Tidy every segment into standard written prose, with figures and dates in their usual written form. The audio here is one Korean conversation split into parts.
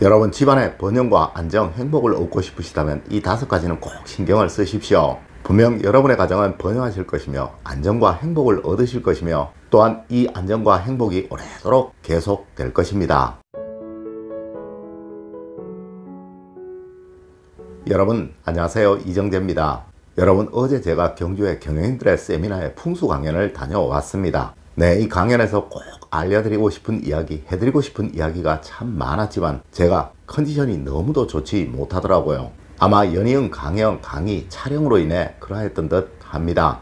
여러분, 집안의 번영과 안정, 행복을 얻고 싶으시다면 이 5가지는 꼭 신경을 쓰십시오. 분명 여러분의 가정은 번영하실 것이며 안정과 행복을 얻으실 것이며 또한 이 안정과 행복이 오래도록 계속될 것입니다. 여러분 안녕하세요, 이정재입니다. 여러분, 어제 제가 경주의 경영인들의 세미나에 풍수 강연을 다녀왔습니다. 이 강연에서 꼭 알려드리고 싶은 이야기, 해드리고 싶은 이야기가 참 많았지만 제가 컨디션이 너무도 좋지 못하더라고요. 아마 연이은 강연, 강의, 촬영으로 인해 그러했던 듯 합니다.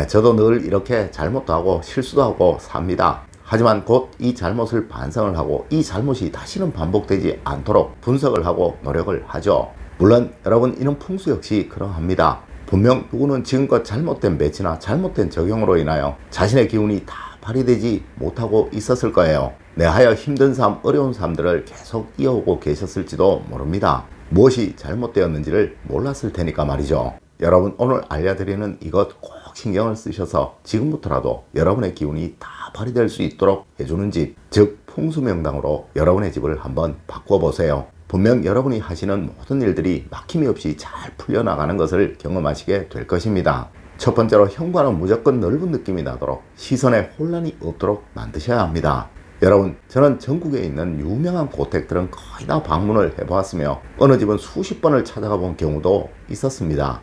저도 늘 이렇게 잘못도 하고 실수도 하고 삽니다. 하지만 곧 이 잘못을 반성을 하고 이 잘못이 다시는 반복되지 않도록 분석을 하고 노력을 하죠. 물론 여러분, 이런 풍수 역시 그러합니다. 분명 누구는 지금껏 잘못된 배치나 잘못된 적용으로 인하여 자신의 기운이 다 발휘되지 못하고 있었을 거예요. 하여 힘든 삶, 어려운 삶들을 계속 이어오고 계셨을지도 모릅니다. 무엇이 잘못되었는지를 몰랐을 테니까 말이죠. 여러분, 오늘 알려드리는 이것 꼭 신경을 쓰셔서 지금부터라도 여러분의 기운이 다 발휘될 수 있도록 해주는 집, 즉 풍수명당으로 여러분의 집을 한번 바꿔보세요. 분명 여러분이 하시는 모든 일들이 막힘이 없이 잘 풀려나가는 것을 경험하시게 될 것입니다. 첫 번째로, 현관은 무조건 넓은 느낌이 나도록 시선에 혼란이 없도록 만드셔야 합니다. 여러분, 저는 전국에 있는 유명한 고택들은 거의 다 방문을 해보았으며 어느 집은 수십 번을 찾아가 본 경우도 있었습니다.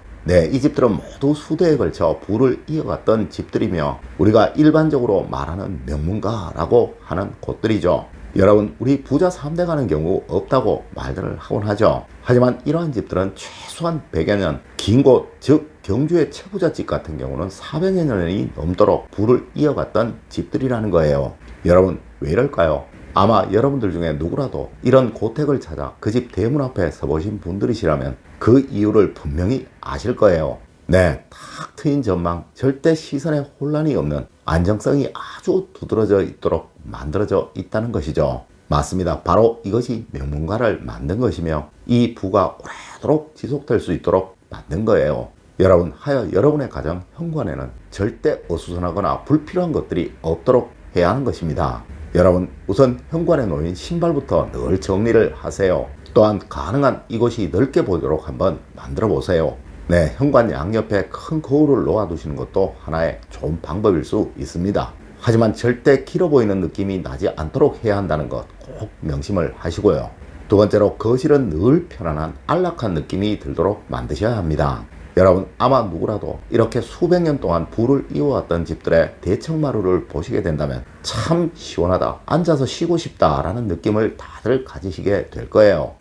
이 집들은 모두 수대에 걸쳐 부를 이어갔던 집들이며 우리가 일반적으로 말하는 명문가라고 하는 곳들이죠. 여러분, 우리 부자 3대 가는 경우 없다고 말들을 하곤 하죠. 하지만 이러한 집들은 최소한 100여 년, 긴 곳, 즉 경주의 최부잣집 같은 경우는 400여 년이 넘도록 부를 이어갔던 집들이라는 거예요. 여러분, 왜 이럴까요? 아마 여러분들 중에 누구라도 이런 고택을 찾아 그 집 대문 앞에 서보신 분들이시라면 그 이유를 분명히 아실 거예요. 탁 트인 전망, 절대 시선에 혼란이 없는 안정성이 아주 두드러져 있도록 만들어져 있다는 것이죠. 맞습니다. 바로 이것이 명문가를 만든 것이며 이 부가 오래도록 지속될 수 있도록 만든 거예요. 여러분, 하여 여러분의 가정 현관에는 절대 어수선하거나 불필요한 것들이 없도록 해야 하는 것입니다. 여러분, 우선 현관에 놓인 신발부터 늘 정리를 하세요. 또한 가능한 이곳이 넓게 보이도록 한번 만들어 보세요. 현관 양옆에 큰 거울을 놓아두시는 것도 하나의 좋은 방법일 수 있습니다. 하지만 절대 길어 보이는 느낌이 나지 않도록 해야 한다는 것 꼭 명심을 하시고요. 두 번째로, 거실은 늘 편안한 안락한 느낌이 들도록 만드셔야 합니다. 여러분, 아마 누구라도 이렇게 수백 년 동안 부를 이어왔던 집들의 대청마루를 보시게 된다면 참 시원하다, 앉아서 쉬고 싶다라는 느낌을 다들 가지시게 될 거예요.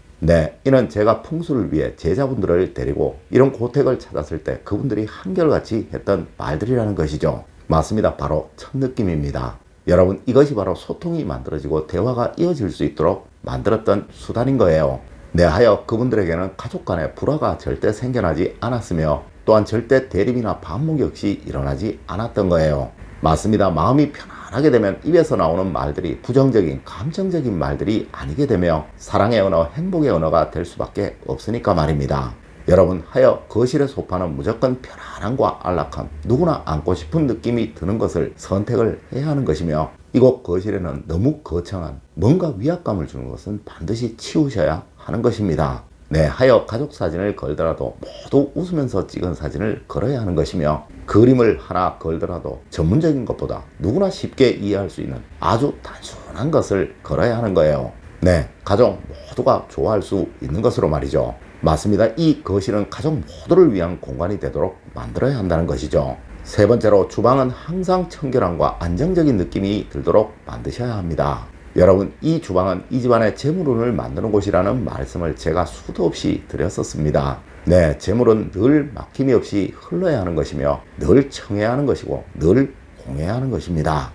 이는 제가 풍수를 위해 제자분들을 데리고 이런 고택을 찾았을 때 그분들이 한결같이 했던 말들이라는 것이죠. 맞습니다. 바로 첫 느낌입니다. 여러분, 이것이 바로 소통이 만들어지고 대화가 이어질 수 있도록 만들었던 수단인 거예요. 하여 그분들에게는 가족 간의 불화가 절대 생겨나지 않았으며 또한 절대 대립이나 반목 역시 일어나지 않았던 거예요. 맞습니다. 마음이 편안하게 되면 입에서 나오는 말들이 부정적인, 감정적인 말들이 아니게 되며 사랑의 언어, 행복의 언어가 될 수밖에 없으니까 말입니다. 여러분, 하여 거실의 소파는 무조건 편안함과 안락함, 누구나 앉고 싶은 느낌이 드는 것을 선택을 해야 하는 것이며 이곳 거실에는 너무 거창한 뭔가 위압감을 주는 것은 반드시 치우셔야 하는 것입니다. 하여 가족 사진을 걸더라도 모두 웃으면서 찍은 사진을 걸어야 하는 것이며 그림을 하나 걸더라도 전문적인 것보다 누구나 쉽게 이해할 수 있는 아주 단순한 것을 걸어야 하는 거예요. 가족 모두가 좋아할 수 있는 것으로 말이죠. 맞습니다. 이 거실은 가족 모두를 위한 공간이 되도록 만들어야 한다는 것이죠. 세 번째로, 주방은 항상 청결함과 안정적인 느낌이 들도록 만드셔야 합니다. 여러분, 이 주방은 이 집안의 재물운을 만드는 곳이라는 말씀을 제가 수도 없이 드렸었습니다. 재물은 늘 막힘이 없이 흘러야 하는 것이며 늘 청해야 하는 것이고 늘 공해야 하는 것입니다.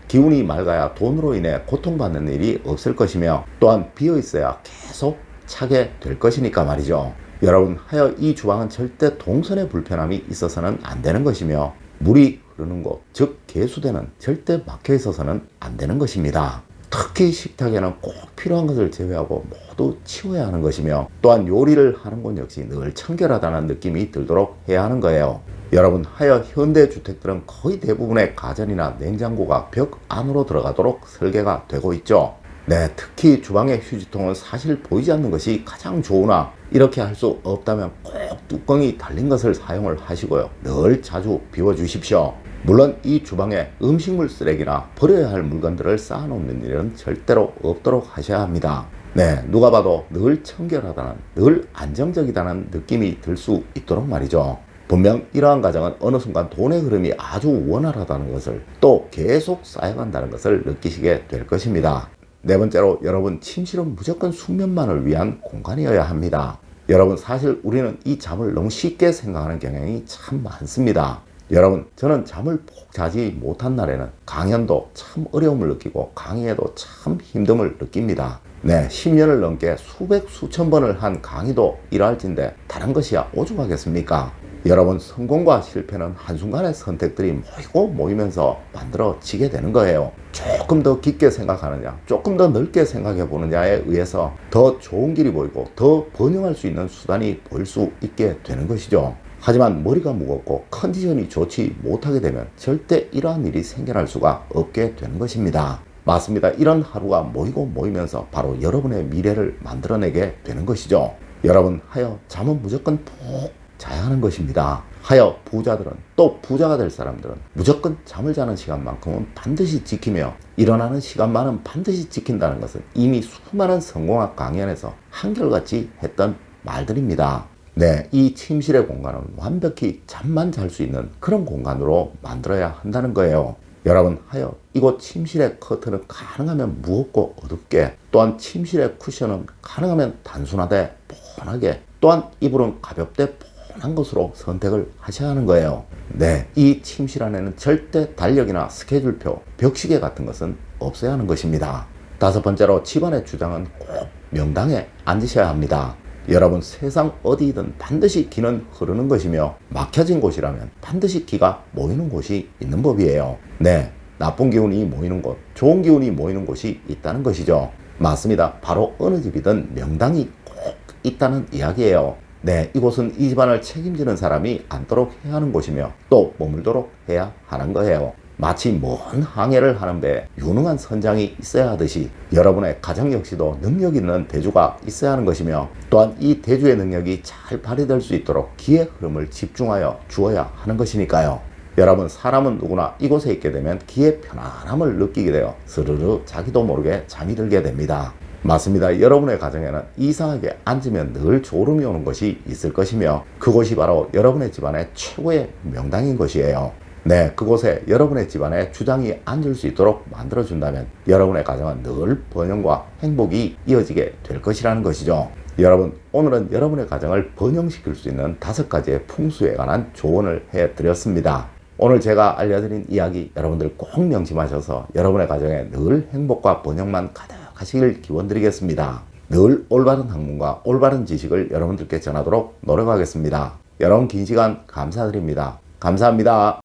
기운이 맑아야 돈으로 인해 고통받는 일이 없을 것이며 또한 비어있어야 계속 차게 될 것이니까 말이죠. 여러분, 하여 이 주방은 절대 동선의 불편함이 있어서는 안 되는 것이며 물이 흐르는 곳, 즉 개수대는 절대 막혀 있어서는 안 되는 것입니다. 특히 식탁에는 꼭 필요한 것을 제외하고 모두 치워야 하는 것이며 또한 요리를 하는 곳 역시 늘 청결하다는 느낌이 들도록 해야 하는 거예요. 여러분, 하여 현대주택들은 거의 대부분의 가전이나 냉장고가 벽 안으로 들어가도록 설계가 되고 있죠. 네, 특히 주방의 휴지통은 사실 보이지 않는 것이 가장 좋으나 이렇게 할 수 없다면 꼭 뚜껑이 달린 것을 사용을 하시고요. 늘 자주 비워주십시오. 물론 이 주방에 음식물 쓰레기나 버려야 할 물건들을 쌓아놓는 일은 절대로 없도록 하셔야 합니다. 네, 누가 봐도 늘 청결하다는, 늘 안정적이다는 느낌이 들 수 있도록 말이죠. 분명 이러한 가정은 어느 순간 돈의 흐름이 아주 원활하다는 것을, 또 계속 쌓여간다는 것을 느끼시게 될 것입니다. 네 번째로, 여러분, 침실은 무조건 숙면만을 위한 공간이어야 합니다. 여러분, 사실 우리는 이 잠을 너무 쉽게 생각하는 경향이 참 많습니다. 여러분, 저는 잠을 푹 자지 못한 날에는 강연도 참 어려움을 느끼고 강의에도 참 힘듦을 느낍니다. 네, 10년을 넘게 수백 수천 번을 한 강의도 이러할진데 다른 것이야 오죽하겠습니까? 여러분, 성공과 실패는 한순간의 선택들이 모이고 모이면서 만들어지게 되는 거예요. 조금 더 깊게 생각하느냐, 조금 더 넓게 생각해 보느냐에 의해서 더 좋은 길이 보이고 더 번영할 수 있는 수단이 보일 수 있게 되는 것이죠. 하지만 머리가 무겁고 컨디션이 좋지 못하게 되면 절대 이러한 일이 생겨날 수가 없게 되는 것입니다. 맞습니다. 이런 하루가 모이고 모이면서 바로 여러분의 미래를 만들어내게 되는 것이죠. 여러분, 하여 잠은 무조건 푹 자야 하는 것입니다. 하여 부자들은, 또 부자가 될 사람들은 무조건 잠을 자는 시간만큼은 반드시 지키며 일어나는 시간만은 반드시 지킨다는 것은 이미 수많은 성공학 강연에서 한결같이 했던 말들입니다. 네, 이 침실의 공간은 완벽히 잠만 잘 수 있는 그런 공간으로 만들어야 한다는 거예요. 여러분, 하여 이곳 침실의 커튼은 가능하면 무겁고 어둡게, 또한 침실의 쿠션은 가능하면 단순하되 뻔하게, 또한 이불은 가볍되 뻔한 것으로 선택을 하셔야 하는 거예요. 네, 이 침실 안에는 절대 달력이나 스케줄표, 벽시계 같은 것은 없어야 하는 것입니다. 다섯 번째로, 집안의 주장은 꼭 명당에 앉으셔야 합니다. 여러분, 세상 어디든 반드시 기는 흐르는 것이며 막혀진 곳이라면 반드시 기가 모이는 곳이 있는 법이에요. 네, 나쁜 기운이 모이는 곳, 좋은 기운이 모이는 곳이 있다는 것이죠. 맞습니다. 바로 어느 집이든 명당이 꼭 있다는 이야기예요. 네, 이곳은 이 집안을 책임지는 사람이 앉도록 해야 하는 곳이며 또 머물도록 해야 하는 거예요. 마치 먼 항해를 하는 배에 유능한 선장이 있어야 하듯이 여러분의 가정 역시도 능력 있는 대주가 있어야 하는 것이며, 또한 이 대주의 능력이 잘 발휘될 수 있도록 기의 흐름을 집중하여 주어야 하는 것이니까요. 여러분, 사람은 누구나 이곳에 있게 되면 기의 편안함을 느끼게 되어 스르르 자기도 모르게 잠이 들게 됩니다. 맞습니다. 여러분의 가정에는 이상하게 앉으면 늘 졸음이 오는 곳이 있을 것이며 그곳이 바로 여러분의 집안의 최고의 명당인 것이에요. 네, 그곳에 여러분의 집안에 주장이 앉을 수 있도록 만들어준다면 여러분의 가정은 늘 번영과 행복이 이어지게 될 것이라는 것이죠. 여러분, 오늘은 여러분의 가정을 번영시킬 수 있는 5가지의 풍수에 관한 조언을 해드렸습니다. 오늘 제가 알려드린 이야기 여러분들 꼭 명심하셔서 여러분의 가정에 늘 행복과 번영만 가득하시길 기원드리겠습니다. 늘 올바른 학문과 올바른 지식을 여러분들께 전하도록 노력하겠습니다. 여러분, 긴 시간 감사드립니다. 감사합니다.